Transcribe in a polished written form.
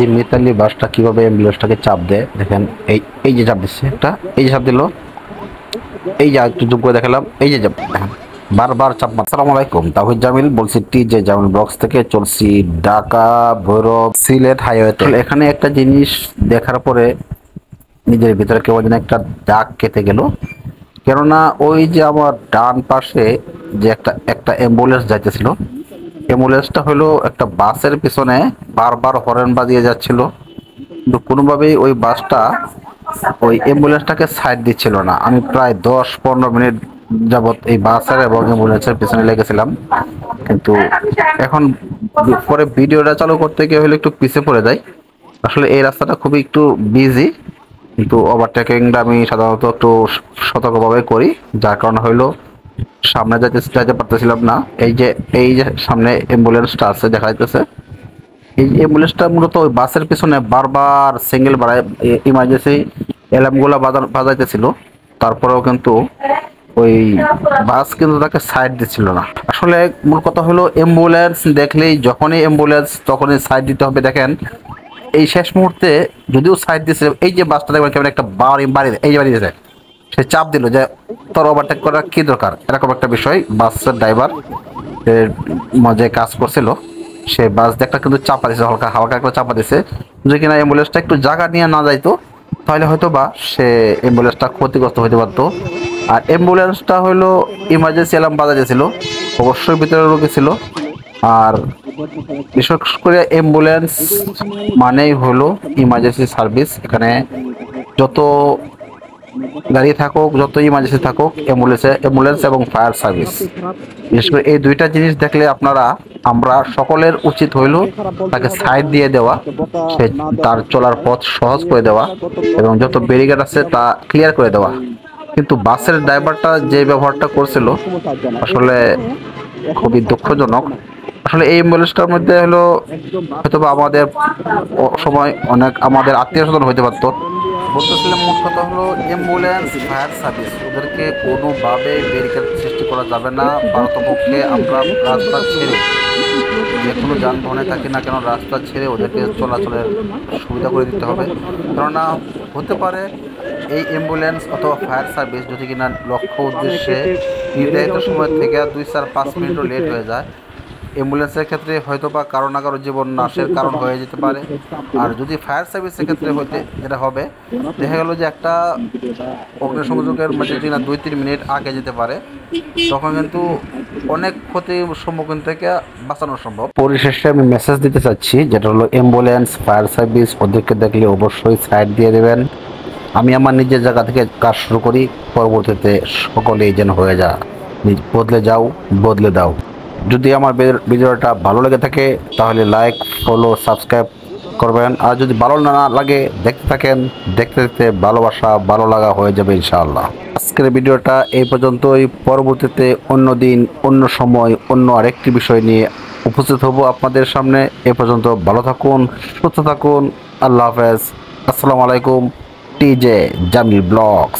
এই মিতালি বাসটা কিভাবে অ্যাম্বুলেন্সটাকে চাপ দেয় দেখেন। এই এই যে চাপ দিচ্ছে একটা, এই যে চাপ দিল, এই যে একটু জুম করে দেখালাম, এই যে চাপ দেখেন বারবার চাপ মার। আসসালামু আলাইকুম, তাহিদ জামিল বলছি টিজে জামিল ব্লগস থেকে। চলছি ঢাকা ভৈরব সিলেট হাইওয়েতে। এখানে একটা জিনিস দেখার পরে নিজের ভিতরে কেমন যেন একটা দাগ কেটে গেল। কেননা ওই যে আমার ডান পাশে যে একটা একটা অ্যাম্বুলেন্স যাইতেছিল, অ্যাম্বুলেন্সটা হলো একটা বাসের পিছনে বারবার হর্ন বাজিয়ে যাচ্ছিল, কিন্তু কোনোভাবেই ওই বাসটা ওই অ্যাম্বুলেন্সটাকে সাইড দিচ্ছিল না। আমি প্রায় 10-15 মিনিট যাবত এই বাসের এবং অ্যাম্বুলেন্সের পিছনে লেগেছিলাম, কিন্তু এখন পরে ভিডিওটা চালু করতে গিয়ে হলে একটু পিছিয়ে পড়ে যায়। আসলে এই রাস্তাটা খুবই একটু বিজি, কিন্তু ওভারটেকিংটা আমি সাধারণত একটু সতর্কভাবে করি, যার কারণে হইলো সামনে যাইতে পারতেছিলাম না। এই যে সামনে অ্যাম্বুলেন্সটা আছে দেখা যাইতেছে, এই অ্যাম্বুলেন্সটা মূলত ওই বাসের পিছনে বারবার সিঙ্গেল বাড়ায় ইমার্জেন্সি অ্যালার্মগুলো বাজাইতেছিল। তারপরেও কিন্তু ওই বাস কিন্তু তাকে সাইড দিচ্ছিল না। আসলে মূল কথা হলো অ্যাম্বুলেন্স দেখলেই যখনই অ্যাম্বুলেন্স তখনই সাইড দিতে হবে। দেখেন এই শেষ মুহূর্তে যদিও সাইড দিচ্ছে, এই যে বাসটা দেখবেন কেমন একটা বাড়ি এই যে বাড়ি দিয়েছে, সে চাপ দিল যে তোর ওভারটেক করার কি দরকার, এরকম একটা বিষয়। বাসের ড্রাইভার যে কাজ করছিল সে বাস দেখটা কিন্তু চাপা দিছে, হালকা হালকা করে চাপা দিছে। যদি কিনা অ্যাম্বুলেন্সটা একটু জায়গা নিয়ে না যাইতো তাহলে হয়তো বা সে অ্যাম্বুলেন্সটা ক্ষতিগ্রস্ত হতে পারতো। আর অ্যাম্বুলেন্সটা হলো ইমার্জেন্সি অ্যালার্ম বাজাইছিল, অবশ্যই ভিতরে রোগী ছিল। আর বিশেষ করে অ্যাম্বুলেন্স মানেই হলো ইমার্জেন্সি সার্ভিস। এখানে যত গাড়ি থাকুক, যত ইমার্জেন্সি থাকুক, অ্যাম্বুলেন্স এবং ফায়ার সার্ভিস, বিশেষ করে এই দুইটা জিনিস দেখলে আমরা সকলের উচিত হইল তাকে সাইড দিয়ে দেওয়া, সে তার চলার পথ সহজ করে দেওয়া এবং যত ব্যারিকেড আছে তা ক্লিয়ার করে দেওয়া। কিন্তু বাসের ড্রাইভারটা যে ব্যবহারটা করছিল আসলে খুবই দুঃখজনক। আসলে এই অ্যাম্বুলেন্সটার মধ্যে হলো হয়তো বা আমাদের সময় অনেক আমাদের আত্মীয় স্বজন হইতে পারতো। বলতেছিলাম মোট কথা হলো অ্যাম্বুলেন্স ফায়ার সার্ভিস ওদেরকে কোনোভাবে ব্যারিকেড সৃষ্টি করা যাবে না। পারতপক্ষে আমরা রাস্তা ছেড়ে, যে কোনো যানবাহনে থাকি না কেন, রাস্তা ছেড়ে ওদেরকে চলাচলের সুবিধা করে দিতে হবে। কেননা হতে পারে এই অ্যাম্বুলেন্স অথবা ফায়ার সার্ভিস যদি কিনা লক্ষ্য উদ্দেশ্যে নির্ধারিত সময় থেকে 2-4-5 মিনিটও লেট হয়ে যায়, অ্যাম্বুলেন্সের ক্ষেত্রে হয়তো বা কারো না কারো জীবন নাশের কারণ হয়ে যেতে পারে। আর যদি ফায়ার সার্ভিসের ক্ষেত্রে যেটা হবে, দেখা গেল যে একটা অগ্নিসংযোগের মধ্যে যদি না 2-3 মিনিট আগে যেতে পারে, তখন কিন্তু অনেক ক্ষতির সম্মুখীন থেকে বাঁচানো সম্ভব। পরিশেষে আমি মেসেজ দিতে চাচ্ছি, যেটা হলো অ্যাম্বুলেন্স ফায়ার সার্ভিস ওদেরকে দেখলে অবশ্যই সাইড দিয়ে দেবেন। আমি আমার নিজের জায়গা থেকে কাজ শুরু করি, পরবর্তীতে সকলেই যেন হয়ে যা বদলে দাও। যদি আমার ভিডিওটা ভালো লেগে থাকে তাহলে লাইক, ফলো, সাবস্ক্রাইব করবেন। আর যদি ভালো না লাগে দেখতে থাকেন, দেখতে দেখতে ভালোবাসা ভালো লাগা হয়ে যাবে ইনশাআল্লাহ। আজকের ভিডিওটা এই পর্যন্তই। পরবর্তীতে অন্য দিন, অন্য সময়, অন্য আরেকটি বিষয় নিয়ে উপস্থিত হব আপনাদের সামনে। এ পর্যন্ত ভালো থাকুন, সুস্থ থাকুন। আল্লাহ হাফেজ। আসসালামু আলাইকুম। TJ Jamil blogs.